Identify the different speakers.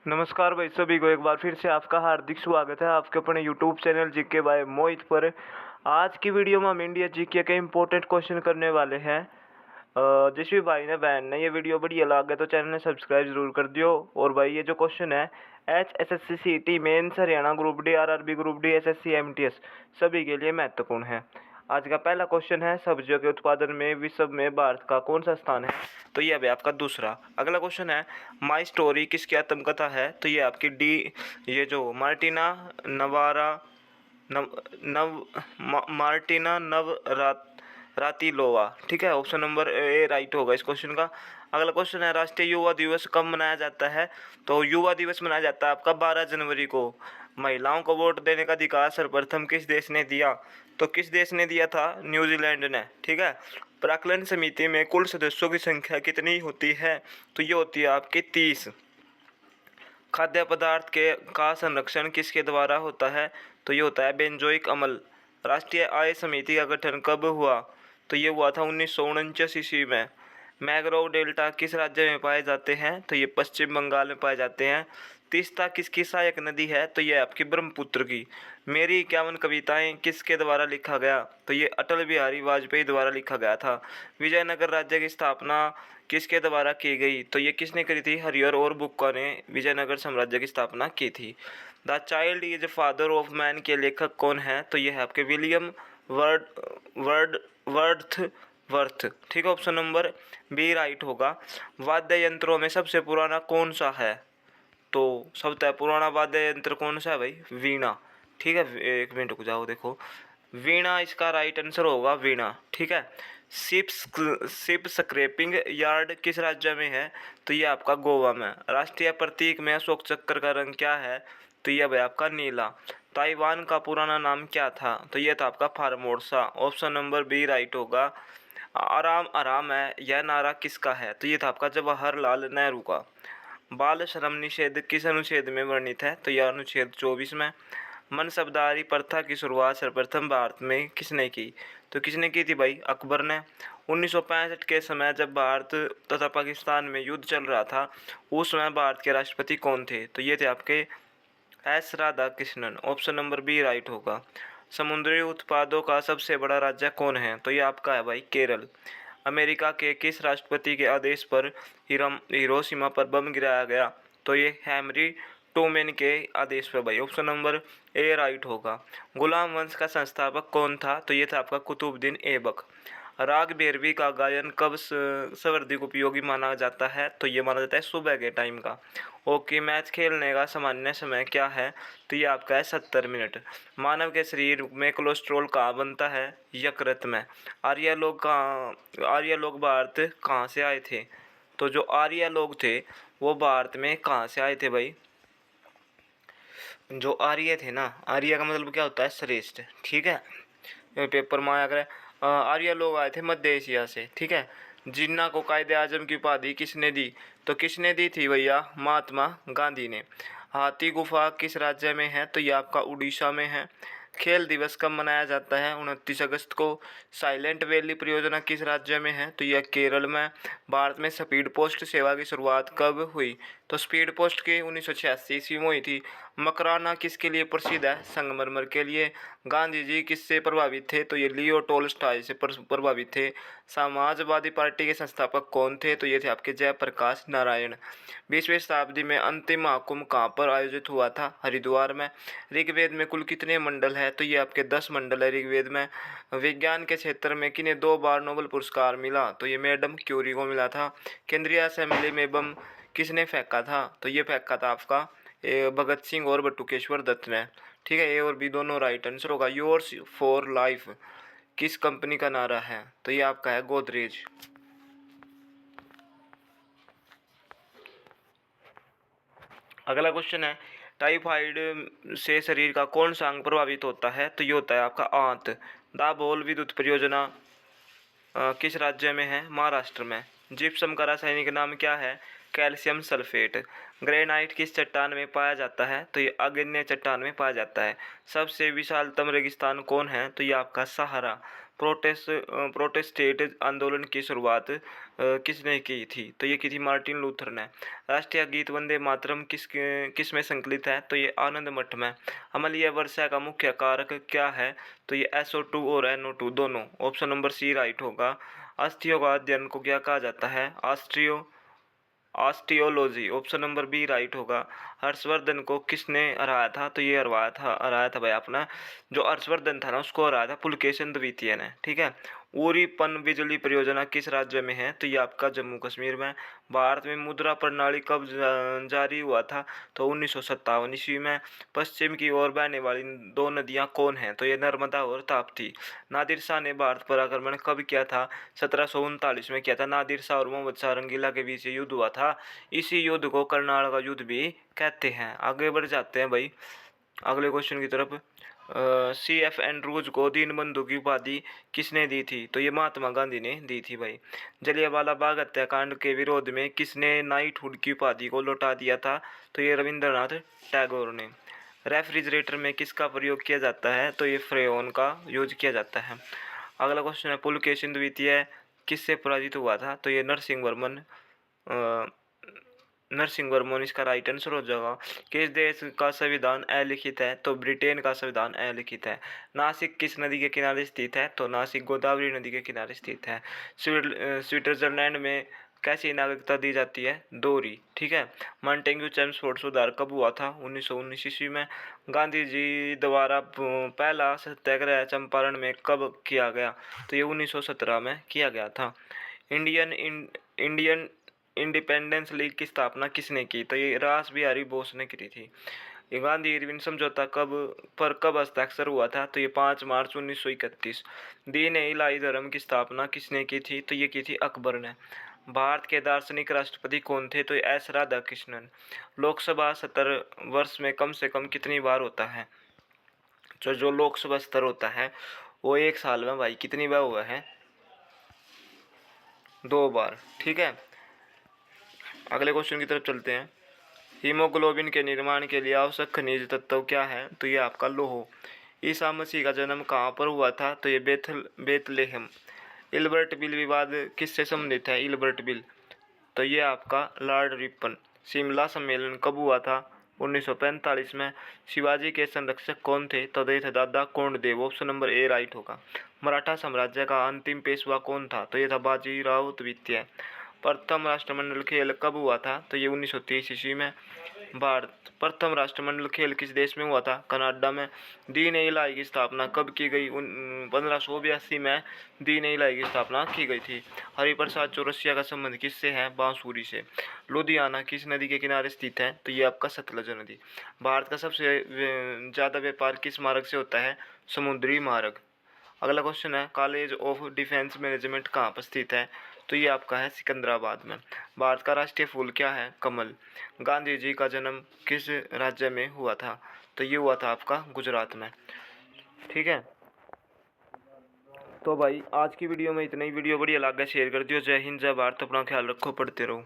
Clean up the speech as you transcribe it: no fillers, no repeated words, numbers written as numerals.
Speaker 1: नमस्कार भाई सभी को एक बार फिर से आपका हार्दिक स्वागत है आपके अपने यूट्यूब चैनल जीके बाय मोहित पर। आज की वीडियो में हम इंडिया जीके के इम्पोर्टेंट क्वेश्चन करने वाले हैं। जिस भी भाई ने बहन ने ये वीडियो बढ़िया लगा तो चैनल ने सब्सक्राइब जरूर कर दियो। और भाई ये जो क्वेश्चन है HSSC CET mains Haryana group D RRB group D SSC MTS सभी के लिए महत्वपूर्ण है। आज का पहला क्वेश्चन है सब्जियों के उत्पादन में विश्व में भारत का कौन सा स्थान है। तो ये अभी आपका दूसरा। अगला क्वेश्चन है माई स्टोरी किसकी आत्मकथा है। तो ये आपकी डी ये जो मार्टिना नवारा मार्टिना रातिलोवा, ठीक है। ऑप्शन नंबर ए राइट होगा इस क्वेश्चन का। अगला क्वेश्चन है राष्ट्रीय युवा दिवस कब मनाया जाता है। तो युवा दिवस मनाया जाता है आपका 12 जनवरी को। महिलाओं को वोट देने का अधिकार सर्वप्रथम किस देश ने दिया। तो किस देश ने दिया था, न्यूजीलैंड ने, ठीक है। प्राक्कलन समिति में कुल सदस्यों की संख्या कितनी होती है। तो ये होती है आपकी 30। खाद्य पदार्थ के का संरक्षण किसके द्वारा होता है। तो ये होता है बेंजोइक अमल। राष्ट्रीय आय समिति का गठन कब हुआ। तो ये हुआ था 1949 ईस्वी में। मैंग्रोव डेल्टा किस राज्य में पाए जाते हैं। तो ये पश्चिम बंगाल में पाए जाते हैं। तीस्ता किसकी सहायक नदी है। तो ये आपकी ब्रह्मपुत्र की। मेरी 51 कविताएं किसके द्वारा लिखा गया। तो ये अटल बिहारी वाजपेयी द्वारा लिखा गया था। विजयनगर राज्य की स्थापना किसके द्वारा की गई। तो ये किसने करी थी, हरिहर और बुक्का ने विजयनगर साम्राज्य की स्थापना की थी। The child is father of man के लेखक कौन है। तो ये है आपके William word word worth worth, ठीक है। ऑप्शन नंबर बी राइट होगा। वाद्य यंत्रों में सबसे पुराना कौन सा है। तो सबसे पुराना वाद्य यंत्र कौन सा है भाई, वीणा, ठीक है। एक मिनट रुक जाओ, देखो वीणा इसका राइट आंसर होगा, वीणा, ठीक है। शिप स्क्रैपिंग यार्ड किस राज्य में है। तो ये आपका गोवा में। राष्ट्रीय प्रतीक में अशोक चक्र का रंग क्या है। तो ये भाई आपका नीला। ताइवान का पुराना नाम क्या था। तो ये था आपका Formosa. Option number B right होगा। आराम आराम है यह नारा किसका है। तो ये था आपका जवाहरलाल नेहरू का। बाल श्रम निषेध किस अनुच्छेद में वर्णित है। तो यह अनुच्छेद 24 में। मनसबदारी प्रथा की शुरुआत सर्वप्रथम भारत में किसने की। तो किसने की थी भाई, अकबर ने। 1965 के समय जब भारत तथा पाकिस्तान में युद्ध चल रहा था उस समय भारत के राष्ट्रपति कौन थे। तो ये थे आपके S Radhakrishnan. Option number B right होगा। समुद्री उत्पादों का सबसे बड़ा राज्य कौन है। तो ये आपका है भाई केरल। अमेरिका के किस राष्ट्रपति के आदेश पर हिरोशिमा पर बम गिराया गया। तो ये हेनरी ट्रूमैन के आदेश पर भाई। ऑप्शन नंबर ए राइट होगा। गुलाम वंश का संस्थापक कौन था। तो ये था आपका कुतुबुद्दीन ऐबक। राग भैरवी का गायन कब सर्वाधिक उपयोगी माना जाता है। तो ये माना जाता है सुबह के टाइम का। ओके, मैच खेलने का सामान्य समय क्या है। तो ये आपका है 70 मिनट। मानव के शरीर में कोलेस्ट्रॉल कहाँ बनता है, यकृत में। आर्य लोग भारत कहाँ से आए थे। तो जो आर्य लोग थे वो भारत में कहाँ से आए थे भाई। जो आर्य थे ना, आर्य का मतलब क्या होता है, श्रेष्ठ, ठीक है। पेपर में आया करे आर्य लोग आए थे मध्य एशिया से, ठीक है। जिन्ना को कायदे आजम की उपाधि किसने दी। तो किसने दी थी भैया, महात्मा गांधी ने। हाथी गुफा किस राज्य में है। तो ये आपका उड़ीसा में है। खेल दिवस कब मनाया जाता है, 29 अगस्त को। साइलेंट वैली परियोजना किस राज्य में है। तो यह केरल में। भारत में स्पीड पोस्ट सेवा की शुरुआत कब हुई। तो स्पीड पोस्ट की 1986 ईस्वी में हुई थी। मकराना किसके लिए प्रसिद्ध है, संगमरमर के लिए। गांधी जी किससे प्रभावित थे। तो ये लियो टोल्स्टॉय से प्रभावित थे। समाजवादी पार्टी के संस्थापक कौन थे। तो ये थे आपके जयप्रकाश नारायण। 20वीं शताब्दी में अंतिम महाकुंभ कहाँ पर आयोजित हुआ था, हरिद्वार में। ऋग्वेद में कुल कितने मंडल है। तो ये आपके 10 मंडल है ऋग्वेद में। विज्ञान के क्षेत्र में किन्हें 2 बार नोबेल पुरस्कार मिला। तो ये मैडम क्यूरी को मिला था। केंद्रीय असेंबली में बम किसने फेंका था। तो ये फेंका था आपका भगत सिंह और बटुकेश्वर दत्त ने, ठीक है। ए और बी दोनों राइट आंसर होगा। योर्स फॉर लाइफ किस कंपनी का नारा है। तो ये आपका है गोदरेज। अगला क्वेश्चन है टाइफाइड से शरीर का कौन सा अंग प्रभावित होता है। तो ये होता है आपका आंत। दाभोल विद्युत परियोजना किस राज्य में है, महाराष्ट्र में। जिप्सम का रासायनिक नाम क्या है, कैल्शियम सल्फेट। ग्रेनाइट किस चट्टान में पाया जाता है। तो ये आग्नेय चट्टान में पाया जाता है। सबसे विशालतम रेगिस्तान कौन है। तो ये आपका सहारा। प्रोटेस्टेंट आंदोलन की शुरुआत किसने की थी? तो ये की थी मार्टिन लूथर ने। राष्ट्रीय गीत वंदे मातरम किस में संकलित है? तो ये आनंद मठ में। अम्लीय वर्षा का मुख्य कारक क्या है? तो ये SO2 और NO2 दोनों। ऑप्शन नंबर सी राइट होगा। अस्थियों का अध्ययन को क्या कहा जाता है? Osteology. Option number B right होगा। हर्षवर्धन को किसने हराया था? तो ये हराया था भाई अपना जो हर्षवर्धन था ना, उसको हराया था पुलकेशिन द्वितीय ने। ठीक है। उरी पनबिजली परियोजना किस राज्य में है? तो ये आपका जम्मू कश्मीर में। भारत में मुद्रा प्रणाली कब जारी हुआ था? तो 1957 ईस्वी में। पश्चिम की ओर बहने वाली दो नदियां कौन हैं? तो ये नर्मदा और ताप्ती। नादिर शाह ने भारत पर आक्रमण कब किया था? 1739 में किया था। नादिर शाह और मोहम्मद शाह रंगीला के बीच युद्ध हुआ था। इसी युद्ध को करनाल का युद्ध भी कहते हैं। आगे बढ़ जाते हैं भाई अगले क्वेश्चन की तरफ। CF एंड्रूज को दीनबंधु की उपाधि किसने दी थी? तो ये महात्मा गांधी ने दी थी भाई। जलियांवाला बाग हत्याकांड के विरोध में किसने नाइटहुड की उपाधि को लौटा दिया था? तो ये रविंद्रनाथ टैगोर ने। रेफ्रिजरेटर में किसका प्रयोग किया जाता है? तो ये फ्रेओन का यूज किया जाता है। अगला क्वेश्चन है पुलकेशिन द्वितीय किससे पराजित हुआ था? तो ये नरसिंह वर्मन इसका राइट आंसर हो जाएगा। किस देश का संविधान अलिखित है? तो ब्रिटेन का संविधान अलिखित है। नासिक किस नदी के किनारे स्थित है? तो नासिक गोदावरी नदी के किनारे स्थित है। स्विट्जरलैंड में कैसी नागरिकता दी जाती है? दोहरी। ठीक है। मॉन्टेग्यू चेम्सफोर्ड सुधार कब हुआ था? 1919 ईस्वी में। गांधी जी द्वारा पहला सत्याग्रह चंपारण में कब किया गया? तो ये 1917 में किया गया था। इंडियन इंडिपेंडेंस लीग की स्थापना किसने की? तो ये रास बिहारी बोस ने की थी। ये गांधी इरविन समझौता कब हस्ताक्षर हुआ था? तो ये 5 मार्च 1931। दीन ए इलाही धर्म की स्थापना किसने की थी? तो ये की थी अकबर ने। भारत के दार्शनिक राष्ट्रपति कौन थे? तो एस राधाकृष्णन। लोकसभा सत्र वर्ष में कम से कम कितनी बार होता है? जो लोकसभा सत्र होता है वो एक साल में भाई कितनी बार हुआ है? 2 बार। ठीक है। अगले क्वेश्चन की तरफ चलते हैं। हीमोग्लोबिन के निर्माण के लिए आवश्यक खनिज तत्व क्या है? तो ये आपका लोह। ईसा मसीह का जन्म कहाँ पर हुआ था? तो ये बेथलेहम। इल्बर्ट बिल विवाद किससे संबंधित है? Ilbert bill. तो ये आपका लॉर्ड रिपन। शिमला सम्मेलन कब हुआ था? 1945 में। शिवाजी के संरक्षक कौन थे? तो ये थे Dada Kondadev. Option number A right होगा। मराठा साम्राज्य का अंतिम पेशवा कौन था? तो ये था बाजीराव द्वितीय। प्रथम राष्ट्रमंडल खेल कब हुआ था? तो ये 1930 ईस्वी में। भारत प्रथम राष्ट्रमंडल खेल किस देश में हुआ था? कनाडा में। दीन ए इलाही की स्थापना कब की गई? 1582 में दीन ए इलाही की स्थापना की गई थी। हरिप्रसाद चौरसिया का संबंध किससे है? बांसुरी से। लुधियाना किस नदी के किनारे स्थित है? तो ये आपका सतलज नदी। भारत का सबसे ज़्यादा व्यापार किस मार्ग से होता है? समुद्री मार्ग। अगला क्वेश्चन है कॉलेज ऑफ डिफेंस मैनेजमेंट कहाँ पर स्थित है? तो ये आपका है सिकंदराबाद में। भारत का राष्ट्रीय फूल क्या है? कमल। गांधी जी का जन्म किस राज्य में हुआ था? तो ये हुआ था आपका गुजरात में। ठीक है। तो भाई आज की वीडियो में इतना ही। वीडियो बढ़िया लगा शेयर कर दियो। जय हिंद जय भारत। अपना ख्याल रखो। पढ़ते रहो।